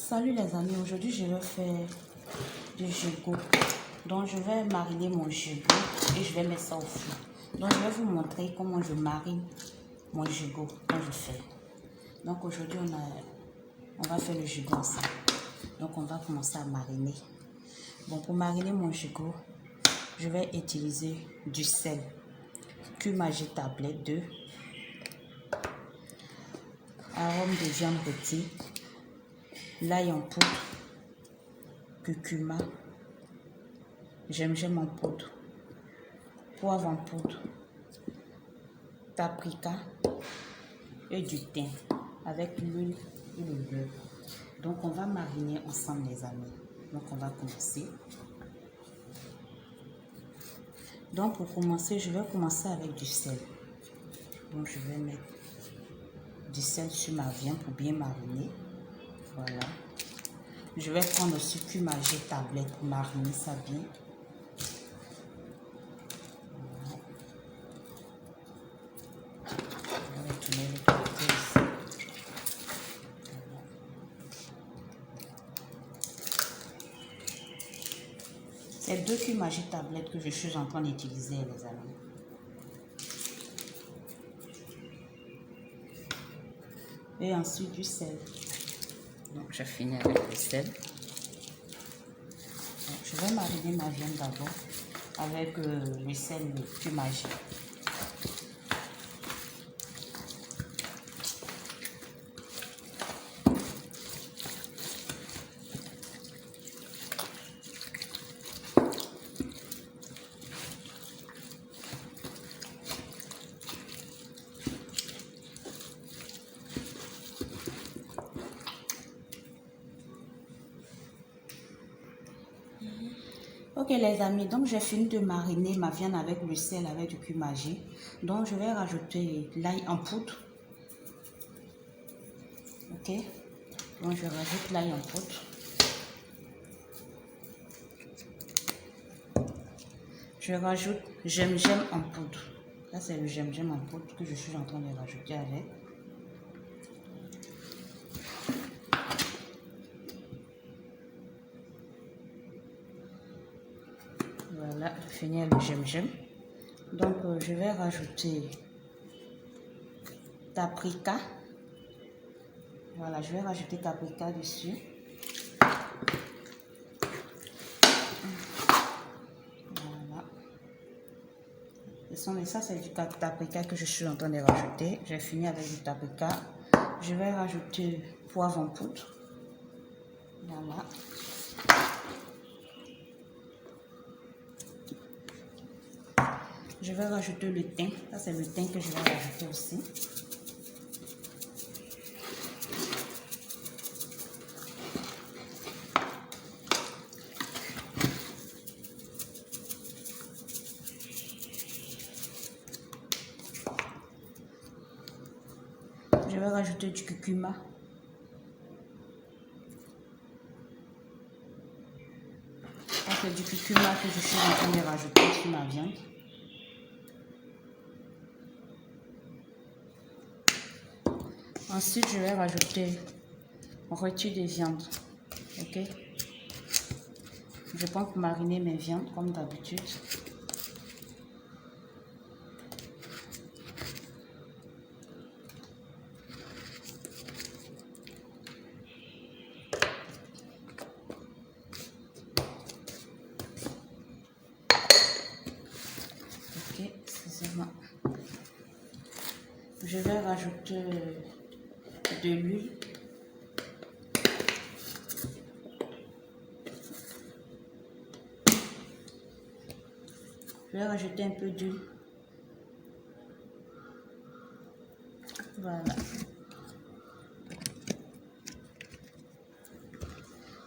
Salut les amis, aujourd'hui je vais faire du gigot. Donc je vais mariner mon gigot et je vais mettre ça au four. Donc je vais vous montrer comment je marine mon gigot quand je fais. Donc aujourd'hui on va faire le gigot ensemble. Donc on va commencer à mariner. Bon, pour mariner mon gigot, je vais utiliser du sel, Cumager tablette 2, arôme de viande rôtie, l'ail en poudre, curcuma, gingembre en poudre, poivre en poudre, paprika et du thym avec l'huile et le beurre. Donc on va mariner ensemble les amis. Donc on va commencer. Donc pour commencer, je vais commencer avec du sel. Donc je vais mettre du sel sur ma viande pour bien mariner. Voilà. Je vais prendre aussi Cumager tablette pour mariner ça bien. Voilà. Je vais retourner le côté ici. Voilà. C'est 2 Cumager tablettes que je suis en train d'utiliser les amis. Et ensuite du sel. Donc je finis avec le sel. Donc, je vais mariner ma viande d'abord avec le sel et le Cumager. Ok les amis, donc j'ai fini de mariner ma viande avec le sel, avec du Cumager. Donc je vais rajouter l'ail en poudre. Ok, donc je rajoute l'ail en poudre. Je rajoute gingembre en poudre. Là c'est le gingembre en poudre que je suis en train de rajouter avec. Voilà, je finis le gingembre. Donc je vais rajouter paprika. Voilà, je vais rajouter paprika dessus. Voilà. Ça c'est du paprika que je suis en train de rajouter. J'ai fini avec du paprika. Je vais rajouter poivre en poudre. Voilà. Je vais rajouter le thym. Ça, c'est le thym que je vais rajouter aussi. Je vais rajouter du curcuma. Ça, c'est du curcuma que je suis en train de rajouter sur ma viande. Ensuite, je vais rajouter rôti de viande. Ok. Je prends pour mariner mes viandes comme d'habitude. Ok, excusez-moi. Je vais rajouter de l'huile. Je vais rajouter un peu d'huile. Voilà.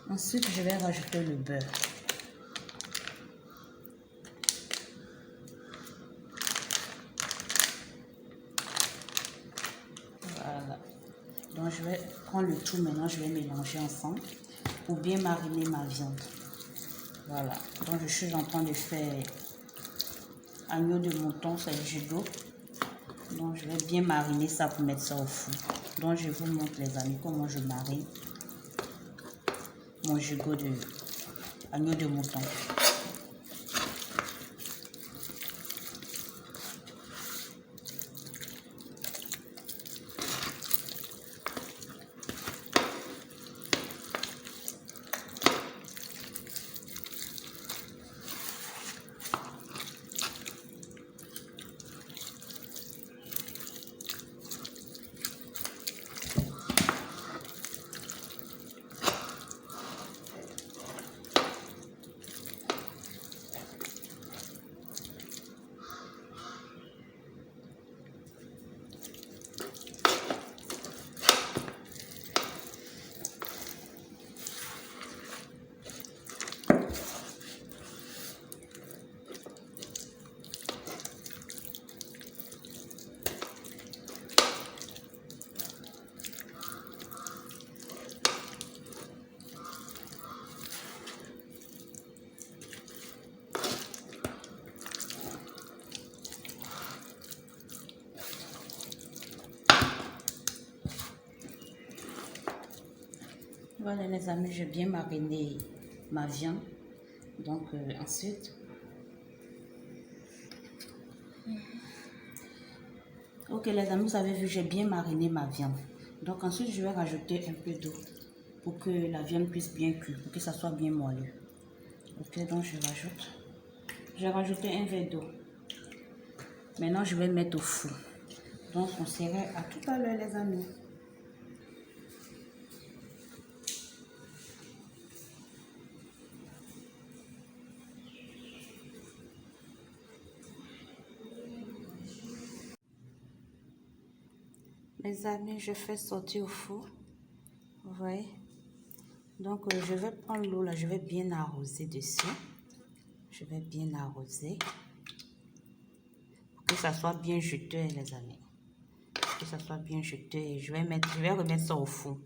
Ensuite, je vais rajouter le beurre. Voilà. Donc, je vais prendre le tout maintenant. Je vais mélanger ensemble pour bien mariner ma viande. Voilà. Donc, je suis en train de faire agneau de mouton, c'est le gigot. Donc, je vais bien mariner ça pour mettre ça au four. Donc, je vous montre les amis comment je marine. mon gigot de agneau de mouton. Voilà les amis, j'ai bien mariné ma viande. Donc ensuite, ok les amis, vous avez vu, j'ai bien mariné ma viande. Donc ensuite, je vais rajouter un peu d'eau pour que la viande puisse bien cuire, pour que ça soit bien moelleux. Ok, donc je rajoute. J'ai rajouté un verre d'eau. Maintenant, je vais mettre au four. Donc on sera à tout à l'heure les amis. Mes amis, je fais sortir au four. Vous voyez? Donc, je vais prendre l'eau là, je vais bien arroser dessus. Je vais bien arroser. Pour que ça soit bien juteux, les amis. Pour que ça soit bien juteux. Et je vais remettre ça au four.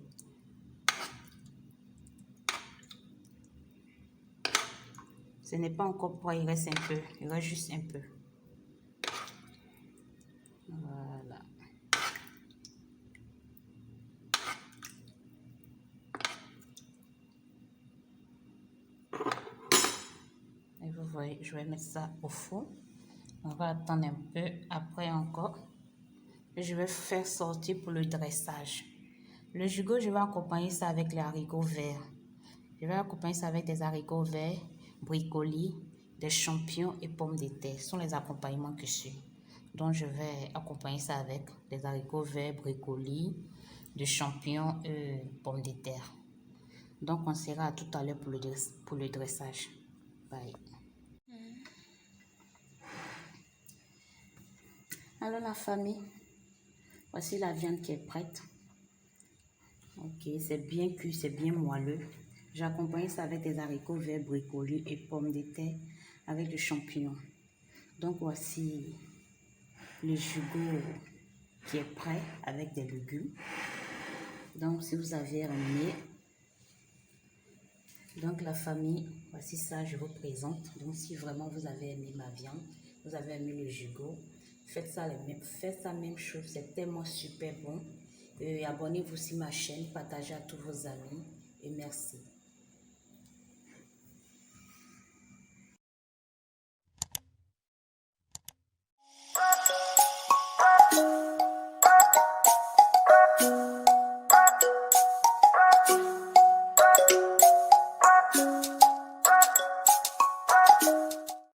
Ce n'est pas encore prêt, il reste un peu. Il reste juste un peu. Voilà. Et vous voyez, je vais mettre ça au four. On va attendre un peu. Après encore, je vais faire sortir pour le dressage. Le gigot, je vais accompagner ça avec les haricots verts. Je vais accompagner ça avec des haricots verts, brocolis, des champignons et pommes de terre. Ce sont les accompagnements que je suis. Donc, je vais accompagner ça avec des haricots verts, brocolis, des champignons et pommes de terre. Donc, on sera à tout à l'heure pour le dressage. Bye. Alors, la famille, voici la viande qui est prête. Ok, c'est bien cuit, c'est bien moelleux. J'accompagne ça avec des haricots verts, brocolis et pommes de terre avec des champignons. Donc voici le gigot qui est prêt avec des légumes. Donc si vous avez aimé, donc la famille, voici ça, je vous présente. Donc si vraiment vous avez aimé ma viande, vous avez aimé le gigot, faites ça même chose, c'est tellement super bon. Abonnez-vous sur ma chaîne, partagez à tous vos amis et merci.